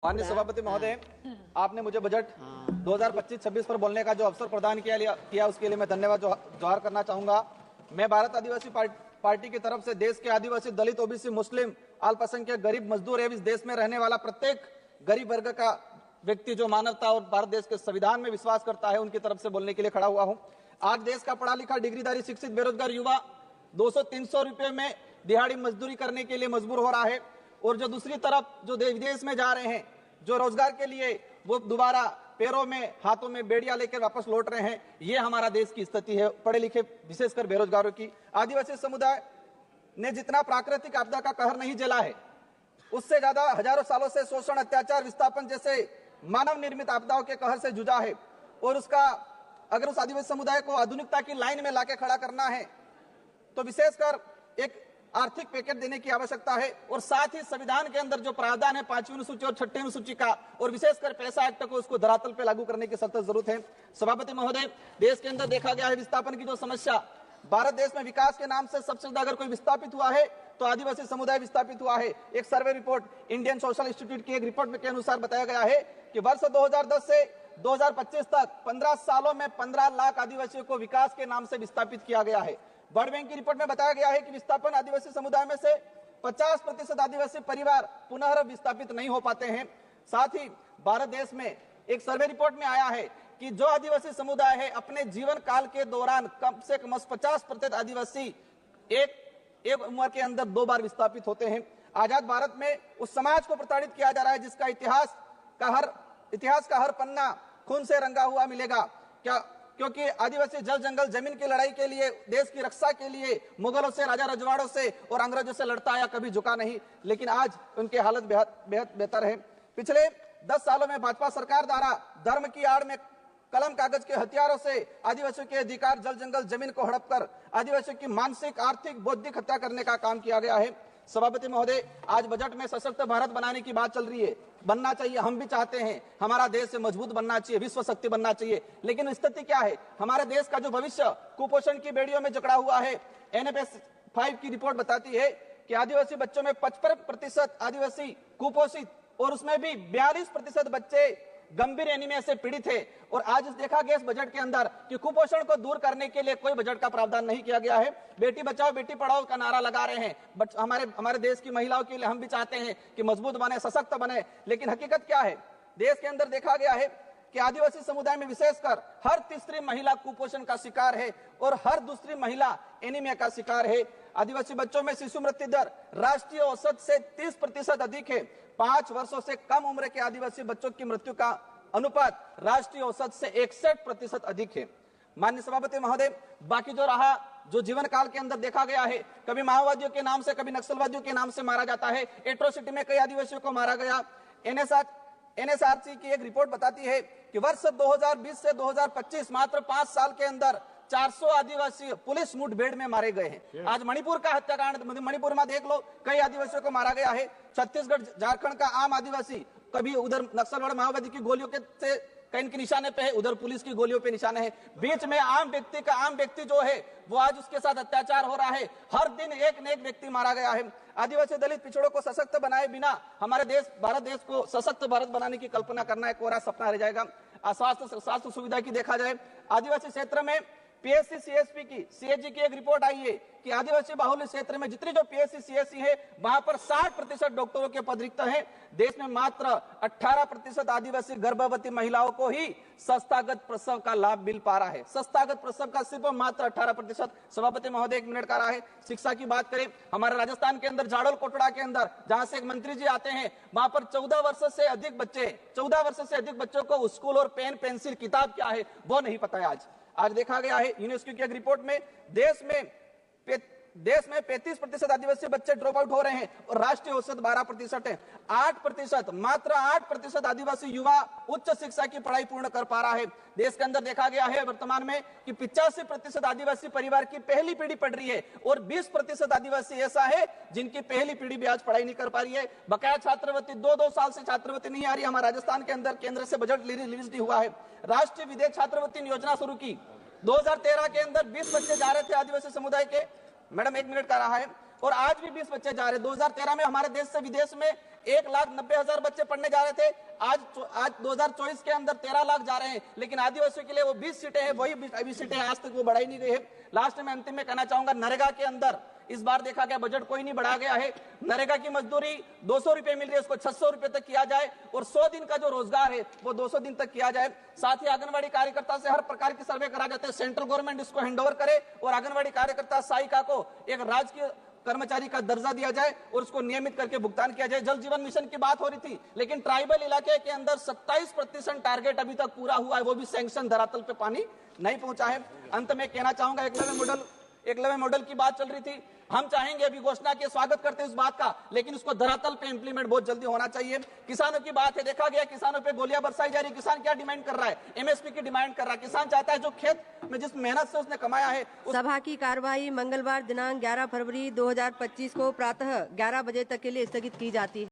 माननीय सभापति महोदय, आपने मुझे बजट 2025-26 पर बोलने का जो अवसर प्रदान किया उसके लिए मैं धन्यवाद जोहार करना चाहूंगा। मैं भारत आदिवासी पार्टी की तरफ से देश के आदिवासी, दलित, ओबीसी, मुस्लिम, अल्पसंख्यक, गरीब, मजदूर एवं इस देश में रहने वाला प्रत्येक गरीब वर्ग का व्यक्ति जो मानवता और भारत देश के संविधान में विश्वास करता है, उनकी तरफ से बोलने के लिए खड़ा हुआ हूं। आज देश का पढ़ा लिखा, डिग्रीधारी, शिक्षित, बेरोजगार युवा 200-300 रुपए में दिहाड़ी मजदूरी करने के लिए मजबूर हो रहा है, और जो दूसरी तरफ जो विदेश में जा रहे हैं, जो रोजगार के लिए वो दोबारा पैरों में, हाथों में बेड़ियां लेकर वापस लौट रहे हैं। ये हमारा देश की स्थिति है, पढ़े लिखे विशेषकर बेरोजगारों की। आदिवासी समुदाय ने जितना प्राकृतिक आपदा का कहर नहीं झेला है, उससे ज्यादा हजारों सालों से शोषण, अत्याचार, विस्थापन जैसे मानव निर्मित आपदाओं के कहर से जूझा है। और उसका अगर उस आदिवासी समुदाय को आधुनिकता की लाइन में लाके खड़ा करना है तो विशेषकर एक आर्थिक पैकेज देने की आवश्यकता है, और साथ ही संविधान के अंदर जो प्रावधान है 5वीं अनुसूची और 6वीं अनुसूची का, और विशेषकर पैसा एक्ट को उसको धरातल पे लागू करने की सख्त जरूरत है। सभापति महोदय, देश के अंदर देखा गया है विस्थापन की जो समस्या, भारत देश में विकास के नाम से सबसे ज्यादा अगर कोई विस्थापित हुआ है तो आदिवासी समुदाय विस्थापित हुआ है। एक survey report Indian social institute की एक रिपोर्ट के अनुसार बताया गया है कि वर्ष 2010 से 2025 तक 15 सालों में 15 लाख आदिवासियों को विकास के नाम से विस्थापित किया गया है। वर्ल्ड बैंक की रिपोर्ट में बताया गया है कि विस्थापन आदिवासी समुदाय में से 50% आदिवासी परिवार पुनः विस्थापित नहीं हो पाते हैं। साथ ही भारत देश में एक सर्वे रिपोर्ट में आया है कि जो आदिवासी समुदाय है अपने जीवन काल के दौरान कम से कम 50% आदिवासी एक उम्र के अंदर 2 बार विस्थापित होते हैं। आजाद भारत में उस समाज को प्रताड़ित किया जा रहा है जिसका इतिहास का हर पन्ना खून से रंगा हुआ मिलेगा। क्योंकि आदिवासी जल जंगल जमीन की लड़ाई के लिए, देश की रक्षा के लिए मुगलों से, राजा रजवाड़ों से और अंग्रेजों से लड़ता आया, कभी झुका नहीं, लेकिन आज उनकी हालत बेहद बेहतर है। पिछले 10 सालों में भाजपा सरकार द्वारा धर्म की आड़ में कलम कागज के हथियारों से आदिवासियों के अधिकार, जल जंगल जमीन को हड़प कर आदिवासियों की मानसिक, आर्थिक, बौद्धिक हत्या करने का काम किया गया है। सभापति महोदय, आज बजट में सशक्त भारत बनाने की बात चल रही है। बनना चाहिए, हम भी चाहते हैं, हमारा देश मजबूत बनना चाहिए, विश्व शक्ति बनना चाहिए, लेकिन स्थिति क्या है? हमारे देश का जो भविष्य कुपोषण की बेड़ियों में जकड़ा हुआ है। NFS 5 की रिपोर्ट बताती है कि आदिवासी बच्चों में 55% आदिवासी कुपोषित, और उसमें भी 42% बच्चे गंभीर एनीमिया से पीड़ित है। और आज देखा गया इस बजट के अंदर कि कुपोषण को दूर करने के लिए कोई बजट का प्रावधान नहीं किया गया है। बेटी बचाओ बेटी पढ़ाओ का नारा लगा रहे हैं, बट हमारे देश की महिलाओं के लिए हम भी चाहते हैं कि मजबूत बने, सशक्त बने, लेकिन हकीकत क्या है? देश के अंदर देखा गया है कि आदिवासी समुदाय में विशेषकर हर तीसरी महिला कुपोषण का शिकार है और हर दूसरी महिला एनीमिया का शिकार है। आदिवासी बच्चों में शिशु मृत्यु दर राष्ट्रीय औसत से 30% अधिक है। 5 वर्षों से कम उम्र के आदिवासी बच्चों की मृत्यु का अनुपात राष्ट्रीय औसत से 61% अधिक है। माननीय सभापति महोदय, बाकी जो जीवन काल के अंदर देखा गया है, कभी माओवादियों के नाम से, कभी नक्सलवादियों के नाम से मारा जाता है। एट्रोसिटी में कई आदिवासियों को मारा गया। NSRC की एक रिपोर्ट बताती है कि वर्ष 2020 से 2025 मात्र 5 साल के अंदर 400 आदिवासी पुलिस मुठभेड़ में मारे गए हैं। आज मणिपुर का हत्याकांड, मणिपुर में देख लो, कई आदिवासियों को मारा गया है। छत्तीसगढ़, झारखंड का आम आदिवासी कभी उधर नक्सलवाद, माओवादी की गोलियों के से कहीं के निशाने पे है, उधर पुलिस की गोलियों पे निशाने है। बीच में आम व्यक्ति जो है वो आज उसके साथ अत्याचार हो रहा है। हर दिन एक न एक व्यक्ति मारा गया है। आदिवासी, दलित, पिछड़ों को सशक्त बनाए बिना हमारे देश, भारत देश को सशक्त भारत बनाने की कल्पना करना एक कोरा सपना रह जाएगा। स्वास्थ्य सुविधा की देखा जाए, आदिवासी क्षेत्र में PSC CSP की, CAG की एक रिपोर्ट आई है कि आदिवासी बाहुल्य क्षेत्र में जितनी जो PSC CSC है वहां पर 60% डॉक्टरों के पद रिक्त हैं। देश में मात्र 18% आदिवासी गर्भवती महिलाओं को ही संस्थागत प्रसव का लाभ मिल पा रहा है। संस्थागत प्रसव का सिर्फ मात्र 18%। सभापति महोदय, 1 मिनट का रहा है। शिक्षा की बात करें, हमारे राजस्थान के अंदर जाडोल कोटड़ा के अंदर, जहां से एक मंत्री जी आते हैं, वहां पर 14 वर्ष से अधिक बच्चों को स्कूल और पेन, पेंसिल, किताब क्या है वो नहीं पता है। आज देखा गया है यूनेस्को की एक रिपोर्ट में देश में 35% आदिवासी बच्चे ड्रॉप आउट हो रहे हैं और राष्ट्रीय औसत 12% है। 8%, मात्र 8% आदिवासी युवा उच्च शिक्षा की पढ़ाई पूर्ण कर पा रहा है। देश के अंदर देखा गया है वर्तमान में कि 85% आदिवासी परिवार की पहली पीढ़ी पढ़ रही है और 20% आदिवासी ऐसा है जिनकी पहली पीढ़ी भी आज पढ़ाई नहीं कर पा रही है। बकाया छात्रवृत्ति 2 साल से छात्रवृत्ति नहीं आ रही। हमारे राजस्थान के अंदर केंद्र से बजट रिलीज नहीं हुआ है। राष्ट्रीय विदेश छात्रवृत्ति योजना शुरू की 2013 के अंदर 20 बच्चे जा रहे थे आदिवासी समुदाय के। मैडम, 1 मिनट का रहा है, और आज भी 20 बच्चे जा रहे हैं। 2013 में हमारे देश से विदेश में 1,90,000 बच्चे पढ़ने जा रहे थे, आज 2024 के अंदर 13 लाख जा रहे हैं। लेकिन आदिवासियों के लिए वो 20 सीटें हैं, वही 20 सीटें आज तक वो बढ़ाई नहीं गई है। लास्ट में अंतिम में कहना चाहूंगा, नरेगा के अंदर इस बार देखा गया बजट कोई नहीं बढ़ा गया है। नरेगा की मजदूरी 200 रुपए मिल रही है, उसको 600 रुपए तक किया जाए और 100 दिन का जो रोजगार है वो 200 दिन तक किया जाए। साथ ही आंगनबाड़ी कार्यकर्ता से हर प्रकार की सर्वे करा जाते हैं, सेंट्रल गवर्नमेंट इसको हैंडओवर करे और आंगनबाड़ी कार्यकर्ता सहायिका को एक राजकीय कर्मचारी का दर्जा दिया जाए और उसको नियमित करके भुगतान किया जाए। जल जीवन मिशन की बात हो रही थी, लेकिन ट्राइबल इलाके के अंदर 27% टारगेट अभी तक पूरा हुआ है, वो भी सैंक्शन, धरातल पे पानी नहीं पहुंचा है। अंत में कहना चाहूंगा, एकलव्य मॉडल की बात चल रही थी, हम चाहेंगे, अभी घोषणा के स्वागत करते हैं इस बात का, लेकिन उसको धरातल पे इंप्लीमेंट बहुत जल्दी होना चाहिए। किसानों की बात है, देखा गया किसानों पे गोलियां बरसाई जा रही। किसान क्या डिमांड कर रहा है? एमएसपी की डिमांड कर रहा है। किसान चाहता है जो खेत में जिस मेहनत से उसने कमाया है। सभा की कार्यवाही मंगलवार दिनांक 11 फरवरी 2025 को प्रातः 11 बजे तक के लिए स्थगित की जाती है।